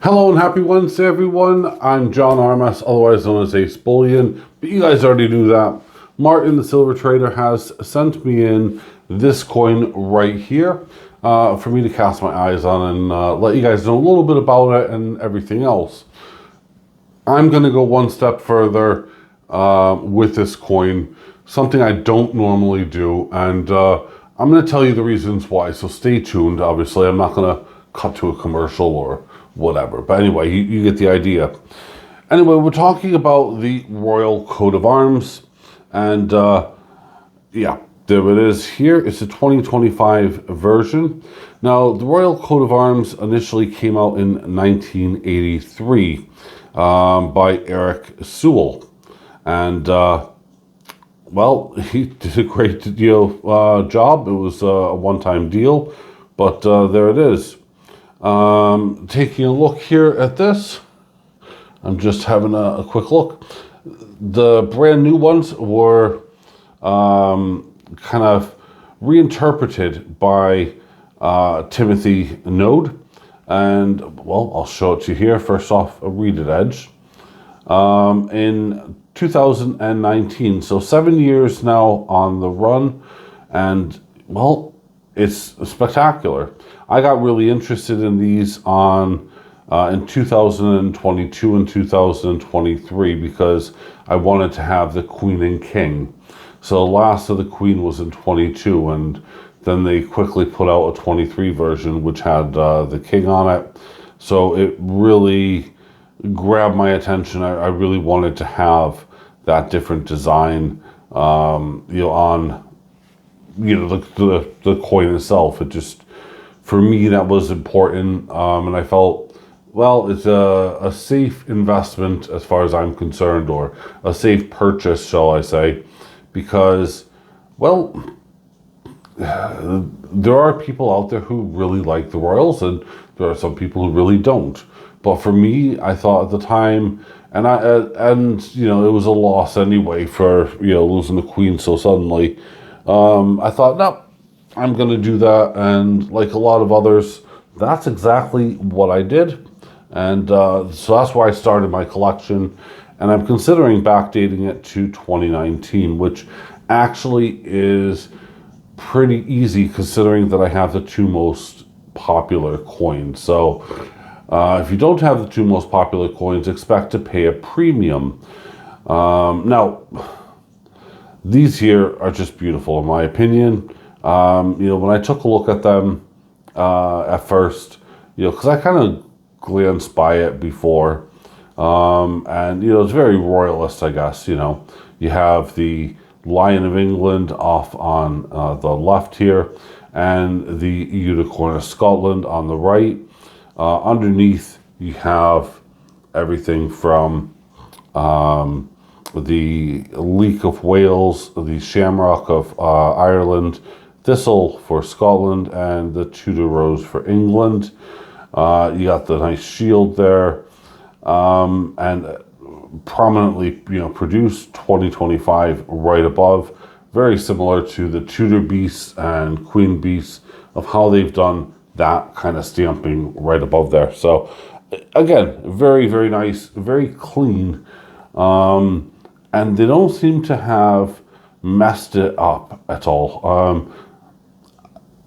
Hello and happy Wednesday, everyone. I'm John Armas, otherwise known as AceBullion, but you guys already knew that. Martin, the silver trader, has sent me in this coin right here for me to cast my eyes on and let you guys know a little bit about it and everything else. I'm going to go one step further with this coin, something I don't normally do, and I'm going to tell you the reasons why, so stay tuned. Obviously, I'm not going to cut to a commercial or whatever, but anyway, you get the idea. Anyway, we're talking about the Royal Coat of Arms, and yeah, there it is here. It's a 2025 version. Now, the Royal Coat of Arms initially came out in 1983 by Eric Sewell, and well, he did a great job. It was a one-time deal, but there it is. Taking a look here at this, I'm just having a quick look. The brand new ones were kind of reinterpreted by Timothy Node, and well, I'll show it to you here. First off, a reeded edge in 2019, so 7 years now on the run, and well, it's spectacular. I got really interested in these in 2022 and 2023 because I wanted to have the Queen and King. So last of the Queen was in 22, and then they quickly put out a 23 version which had the King on it. So it really grabbed my attention. I really wanted to have that different design, on the coin itself. It just, for me, that was important, and I felt, well, it's a safe investment as far as I'm concerned, or a safe purchase, shall I say, because, well, there are people out there who really like the Royals, and there are some people who really don't. But for me, I thought at the time, and it was a loss anyway for losing the Queen so suddenly. I thought, no, I'm going to do that, and like a lot of others, that's exactly what I did, and so that's why I started my collection, and I'm considering backdating it to 2019, which actually is pretty easy considering that I have the two most popular coins. So if you don't have the two most popular coins, expect to pay a premium. Now, these here are just beautiful in my opinion. When I took a look at them at first, because I kind of glanced by it before, and it's very royalist, I guess. You have the Lion of England off on the left here, and the Unicorn of Scotland on the right. Underneath, you have everything from the Leek of Wales, the Shamrock of Ireland, Thistle for Scotland, and the Tudor Rose for England. You got the nice shield there, and prominently, produced 2025 right above. Very similar to the Tudor Beasts and Queen Beasts of how they've done that kind of stamping right above there. So again, very, very nice, very clean, and they don't seem to have messed it up at all.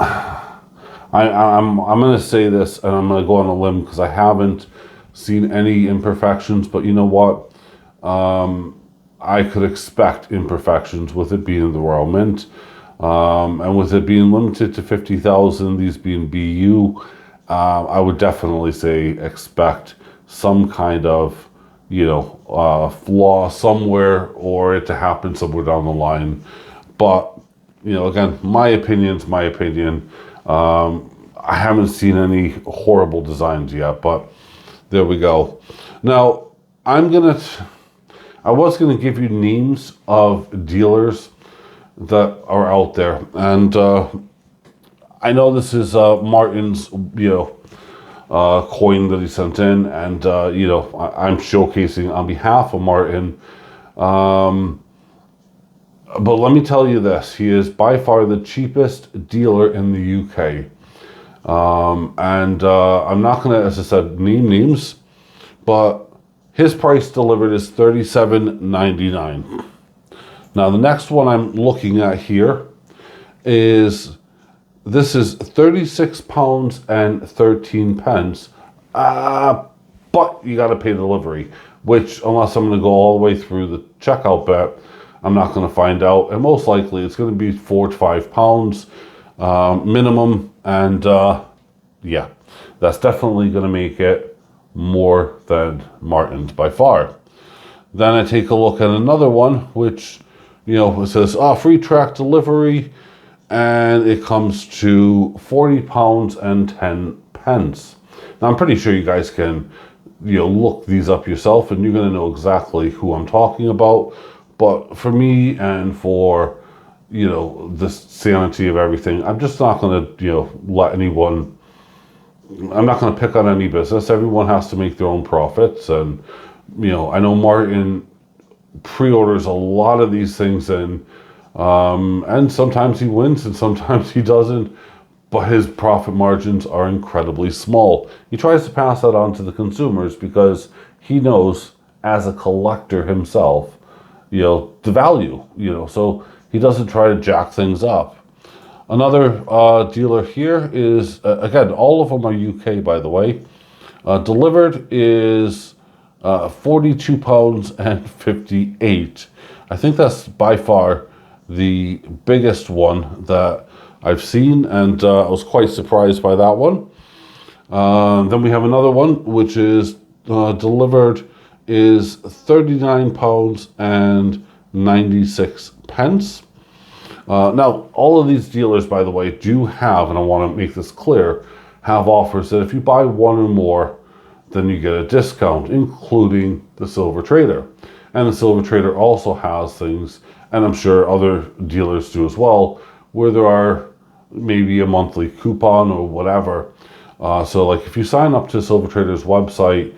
I'm going to say this, and I'm going to go on a limb because I haven't seen any imperfections, but you know what? I could expect imperfections with it being the Royal Mint, and with it being limited to 50,000, these being BU, I would definitely say expect some kind of flaw somewhere, or it to happen somewhere down the line. But again, my opinion's my opinion. I haven't seen any horrible designs yet, but there we go. Now I was gonna give you names of dealers that are out there, and I know this is Martin's coin that he sent in, and I'm showcasing on behalf of Martin, but let me tell you this: he is by far the cheapest dealer in the UK. I'm not going to, as I said, name names, but his price delivered is $37.99. Now the next one I'm looking at here is, this is 36 pounds and 13 pence, but you got to pay delivery, which, unless I'm going to go all the way through the checkout bit, I'm not going to find out, and most likely it's going to be 4 to 5 pounds minimum, and yeah, that's definitely going to make it more than Martin's by far. Then I take a look at another one, which, you know, it says free track delivery, and it comes to 40 pounds and 10 pence. Now I'm pretty sure you guys can, you know, look these up yourself, and you're going to know exactly who I'm talking about. But for me, and for, you know, the sanity of everything, I'm just not going to, you know, let anyone, I'm not going to pick on any business. Everyone has to make their own profits. And, you know, I know Martin pre-orders a lot of these things, and sometimes he wins and sometimes he doesn't, but his profit margins are incredibly small. He tries to pass that on to the consumers because he knows, as a collector himself, you know, the value, you know, so he doesn't try to jack things up. Another dealer here is, again, all of them are UK, by the way. Delivered is 42 pounds and 58. I think that's by far the biggest one that I've seen, and I was quite surprised by that one. Then we have another one, which is delivered is 39 pounds and 96 pence. Now, all of these dealers, by the way, do have, and I want to make this clear, have offers that if you buy one or more, then you get a discount, including the Silver Trader. And the Silver Trader also has things, and I'm sure other dealers do as well, where there are maybe a monthly coupon or whatever. So like if you sign up to Silver Trader's website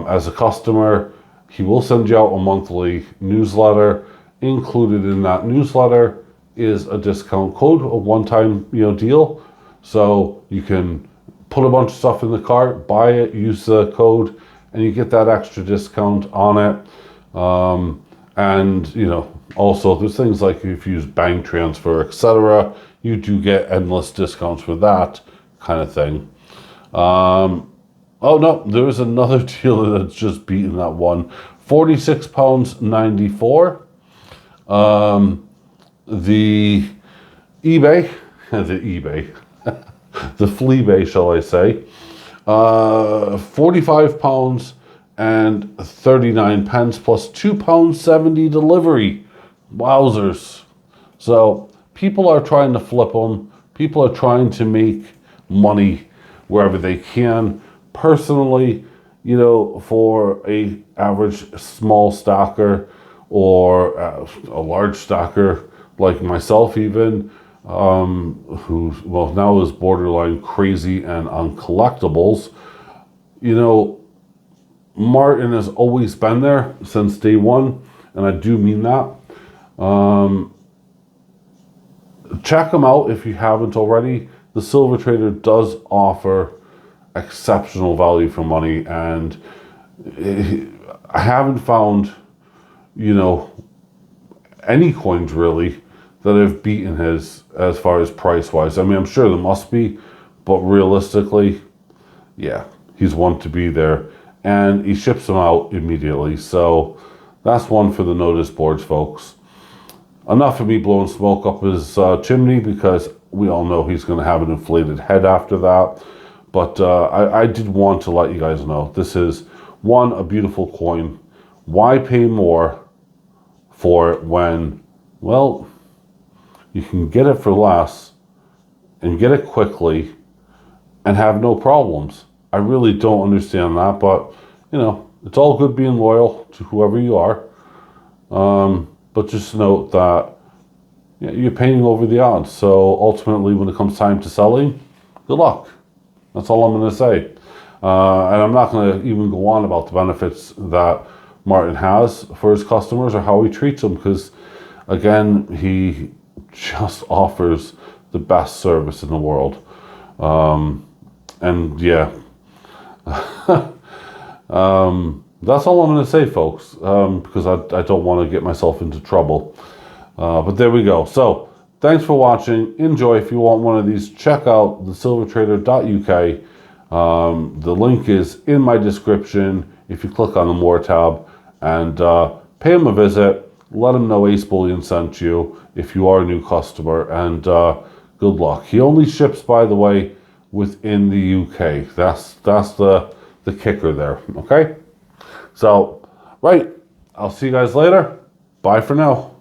as a customer, he will send you out a monthly newsletter. Included in that newsletter is a discount code, a one-time, you know, deal. So you can put a bunch of stuff in the cart, buy it, use the code, and you get that extra discount on it. And, you know, also there's things like if you use bank transfer, etc., you do get endless discounts for that kind of thing. Oh no, there is another dealer that's just beaten that one. 46 pounds 94. The eBay, the Fleabay, shall I say, 45 pounds and 39 pence plus £2.70 delivery. Wowzers. So people are trying to flip them. People are trying to make money wherever they can. Personally, you know, for a average small stacker or a large stacker like myself even, who, well, now is borderline crazy and on collectibles, you know, Martin has always been there since day one, and I do mean that. Check them out if you haven't already. The Silver Trader does offer exceptional value for money, and I haven't found, you know, any coins really that have beaten his as far as price wise. I mean, I'm sure there must be, but realistically, yeah, he's one to be there, and he ships them out immediately. So that's one for the notice boards, folks. Enough of me blowing smoke up his chimney, because we all know he's going to have an inflated head after that. But I did want to let you guys know, this is, one, a beautiful coin. Why pay more for it when, well, you can get it for less and get it quickly and have no problems? I really don't understand that, but, you know, it's all good being loyal to whoever you are. But just note that, you know, you're paying over the odds. So ultimately, when it comes time to selling, good luck. That's all I'm going to say. And I'm not going to even go on about the benefits that Martin has for his customers or how he treats them, because, again, he just offers the best service in the world. And yeah, that's all I'm going to say, folks, because I don't want to get myself into trouble. But there we go. So thanks for watching. Enjoy. If you want one of these, check out thesilvertrader.uk. The link is in my description. If you click on the More tab, and pay him a visit, let him know AceBullion sent you if you are a new customer, and good luck. He only ships, by the way, within the UK. That's the kicker there. Okay, so right, I'll see you guys later. Bye for now.